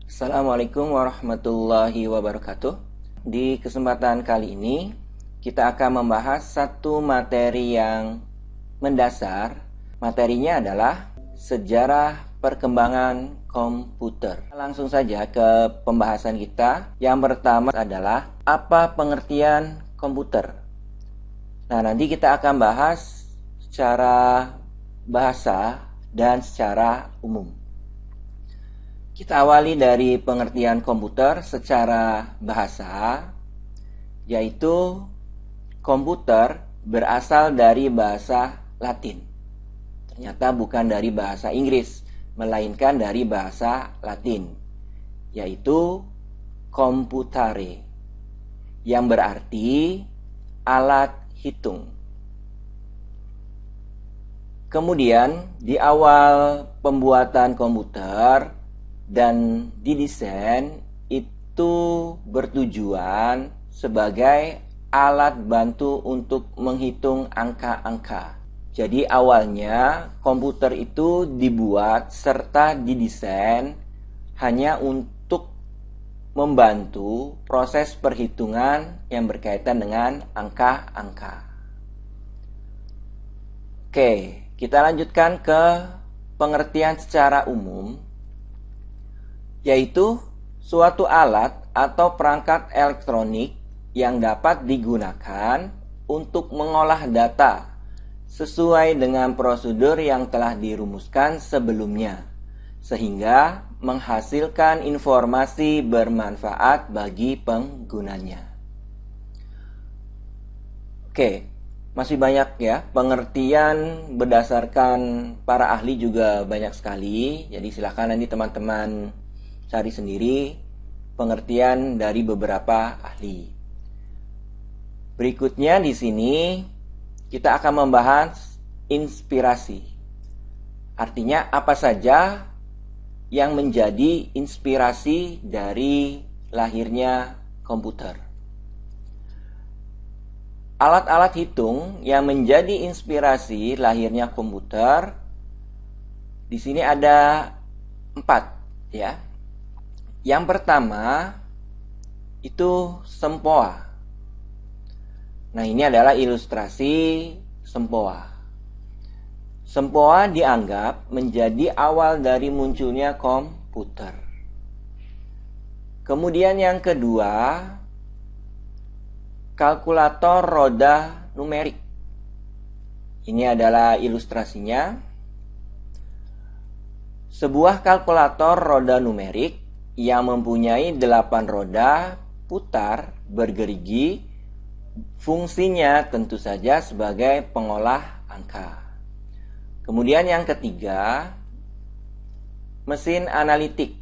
Assalamualaikum warahmatullahi wabarakatuh. Di kesempatan kali ini kita akan membahas satu materi yang mendasar. Materinya adalah sejarah perkembangan komputer. Langsung saja ke pembahasan kita. Yang pertama adalah apa pengertian komputer. Nah, nanti kita akan bahas secara bahasa dan secara umum. Kita awali dari pengertian komputer secara bahasa, yaitu komputer berasal dari bahasa Latin. Ternyata bukan dari bahasa Inggris, melainkan dari bahasa Latin, yaitu computare, yang berarti alat hitung. Kemudian di awal pembuatan komputer dan didesain itu bertujuan sebagai alat bantu untuk menghitung angka-angka. Jadi awalnya komputer itu dibuat serta didesain hanya untuk membantu proses perhitungan yang berkaitan dengan angka-angka. Oke, kita lanjutkan ke pengertian secara umum, yaitu suatu alat atau perangkat elektronik yang dapat digunakan untuk mengolah data sesuai dengan prosedur yang telah dirumuskan sebelumnya, sehingga menghasilkan informasi bermanfaat bagi penggunanya. Oke, masih banyak ya pengertian berdasarkan para ahli juga banyak sekali. Jadi silakan nanti teman-teman cari sendiri pengertian dari beberapa ahli. Berikutnya di sini kita akan membahas inspirasi. Artinya apa saja yang menjadi inspirasi dari lahirnya komputer. Alat-alat hitung yang menjadi inspirasi lahirnya komputer di sini ada 4 ya. Yang pertama itu sempoa. Nah, ini adalah ilustrasi sempoa. Sempoa dianggap menjadi awal dari munculnya komputer. Kemudian yang kedua, kalkulator roda numerik. Ini adalah ilustrasinya. Sebuah kalkulator roda numerik yang mempunyai 8 roda putar bergerigi, fungsinya tentu saja sebagai pengolah angka. Kemudian yang ketiga, mesin analitik,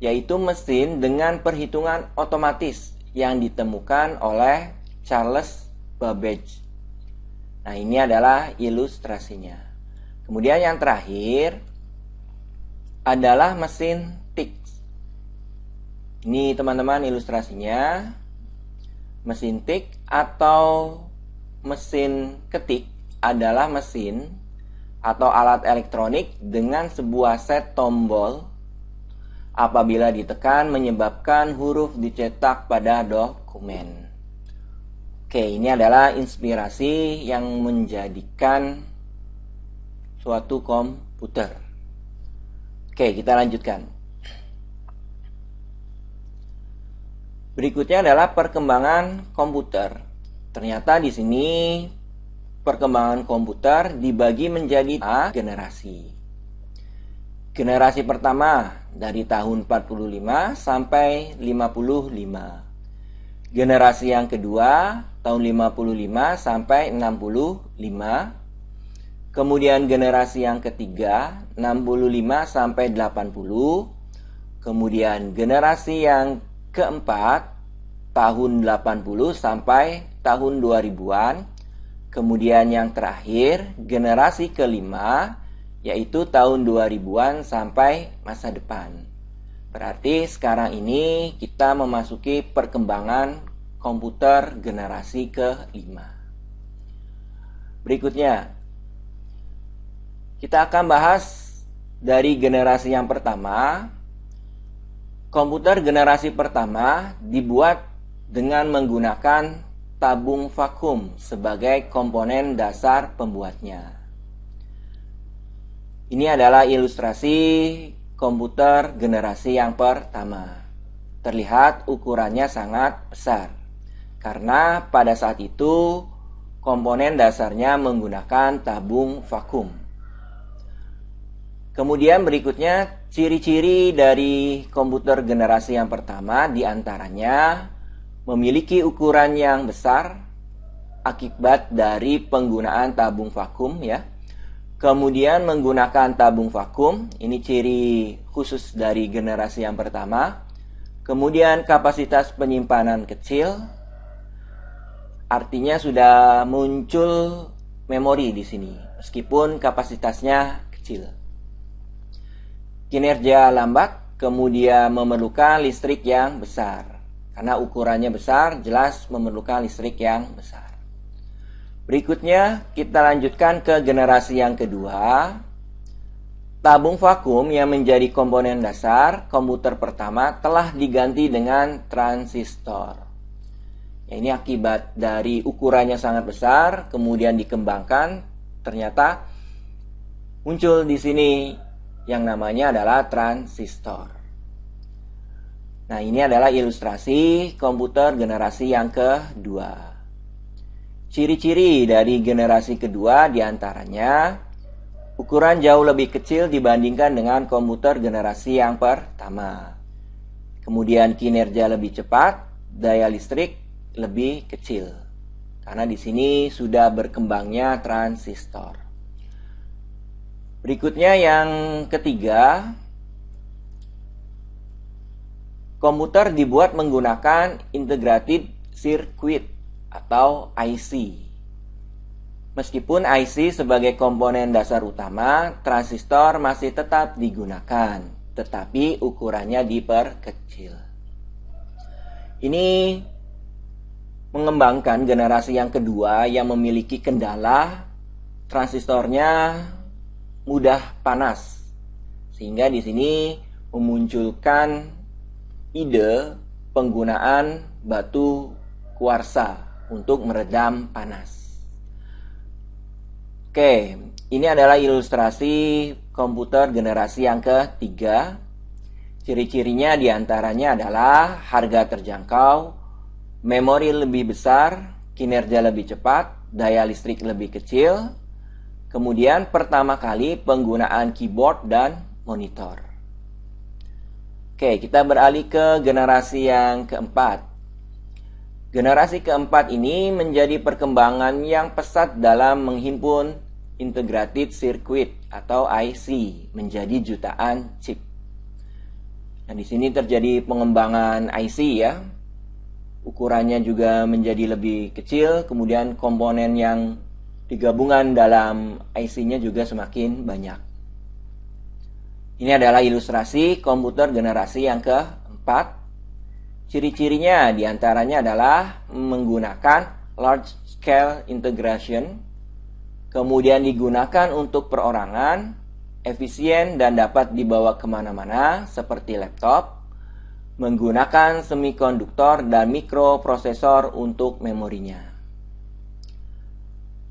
yaitu mesin dengan perhitungan otomatis yang ditemukan oleh Charles Babbage. Nah, ini adalah ilustrasinya. Kemudian yang terakhir adalah mesin tik. Ini teman-teman ilustrasinya. Mesin tik atau mesin ketik adalah mesin atau alat elektronik dengan sebuah set tombol. Apabila ditekan menyebabkan huruf dicetak pada dokumen. Oke, ini adalah inspirasi yang menjadikan suatu komputer. Oke, kita lanjutkan. Berikutnya adalah perkembangan komputer. Ternyata di sini perkembangan komputer dibagi menjadi generasi. Generasi pertama dari tahun 45 sampai 55. Generasi yang kedua tahun 55 sampai 65. Kemudian generasi yang ketiga 65 sampai 80. Kemudian generasi yang keempat tahun 80 sampai tahun 2000-an. Kemudian yang terakhir generasi kelima yaitu tahun 2000-an sampai masa depan. Berarti sekarang ini kita memasuki perkembangan komputer generasi kelima. Berikutnya kita akan bahas dari generasi yang pertama, komputer generasi pertama dibuat dengan menggunakan tabung vakum sebagai komponen dasar pembuatnya. Ini adalah ilustrasi komputer generasi yang pertama. Terlihat ukurannya sangat besar, karena pada saat itu komponen dasarnya menggunakan tabung vakum. Kemudian berikutnya, ciri-ciri dari komputer generasi yang pertama diantaranya memiliki ukuran yang besar akibat dari penggunaan tabung vakum ya. Kemudian menggunakan tabung vakum, ini ciri khusus dari generasi yang pertama. Kemudian kapasitas penyimpanan kecil, artinya sudah muncul memori di sini, meskipun kapasitasnya kecil. Kinerja lambat, kemudian memerlukan listrik yang besar. Karena ukurannya besar, jelas memerlukan listrik yang besar. Berikutnya, kita lanjutkan ke generasi yang kedua. Tabung vakum yang menjadi komponen dasar komputer pertama telah diganti dengan transistor. Ya, ini akibat dari ukurannya sangat besar, kemudian dikembangkan, ternyata muncul di sini yang namanya adalah transistor. Nah, ini adalah ilustrasi komputer generasi yang kedua. Ciri-ciri dari generasi kedua diantaranya ukuran jauh lebih kecil dibandingkan dengan komputer generasi yang pertama. Kemudian kinerja lebih cepat, daya listrik lebih kecil. Karena di sini sudah berkembangnya transistor. Berikutnya yang ketiga, komputer dibuat menggunakan integrated circuit atau IC. Meskipun IC sebagai komponen dasar utama, transistor masih tetap digunakan, tetapi ukurannya diperkecil. Ini mengembangkan generasi yang kedua yang memiliki kendala transistornya mudah panas, sehingga di sini memunculkan ide penggunaan batu kuarsa untuk meredam panas. Oke, ini adalah ilustrasi komputer generasi yang ketiga. Ciri-cirinya diantaranya adalah harga terjangkau, memori lebih besar, kinerja lebih cepat, daya listrik lebih kecil, kemudian pertama kali penggunaan keyboard dan monitor. Oke, kita beralih ke generasi yang keempat. Generasi keempat ini menjadi perkembangan yang pesat dalam menghimpun integrated circuit atau IC menjadi jutaan chip. Nah, di sini terjadi pengembangan IC ya. Ukurannya juga menjadi lebih kecil, kemudian komponen yang digabungan dalam IC-nya juga semakin banyak. Ini adalah ilustrasi komputer generasi yang keempat. Ciri-cirinya diantaranya adalah menggunakan large scale integration, kemudian digunakan untuk perorangan, efisien dan dapat dibawa kemana-mana seperti laptop, menggunakan semikonduktor dan mikroprosesor untuk memorinya.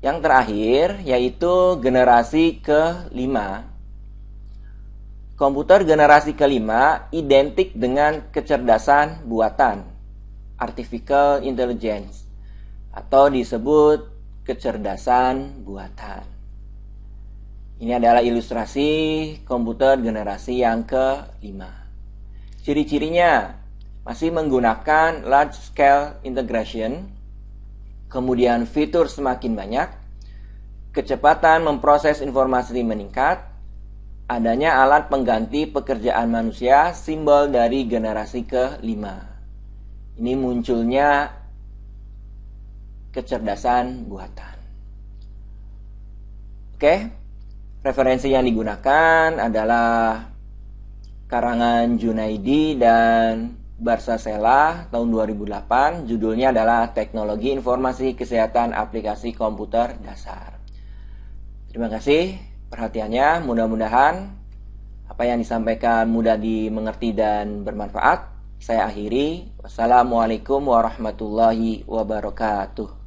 Yang terakhir yaitu generasi kelima. Komputer generasi kelima identik dengan kecerdasan buatan, artificial intelligence, atau disebut kecerdasan buatan. Ini adalah ilustrasi komputer generasi yang kelima. Ciri-cirinya masih menggunakan large scale integration, kemudian fitur semakin banyak, kecepatan memproses informasi meningkat, adanya alat pengganti pekerjaan manusia, simbol dari generasi kelima. Ini munculnya kecerdasan buatan. Oke, referensi yang digunakan adalah karangan Junaidi dan Barsasela tahun 2008. Judulnya adalah Teknologi Informasi Kesehatan Aplikasi Komputer Dasar. Terima kasih perhatiannya, mudah-mudahan apa yang disampaikan mudah dimengerti dan bermanfaat. Saya akhiri. Wassalamualaikum warahmatullahi wabarakatuh.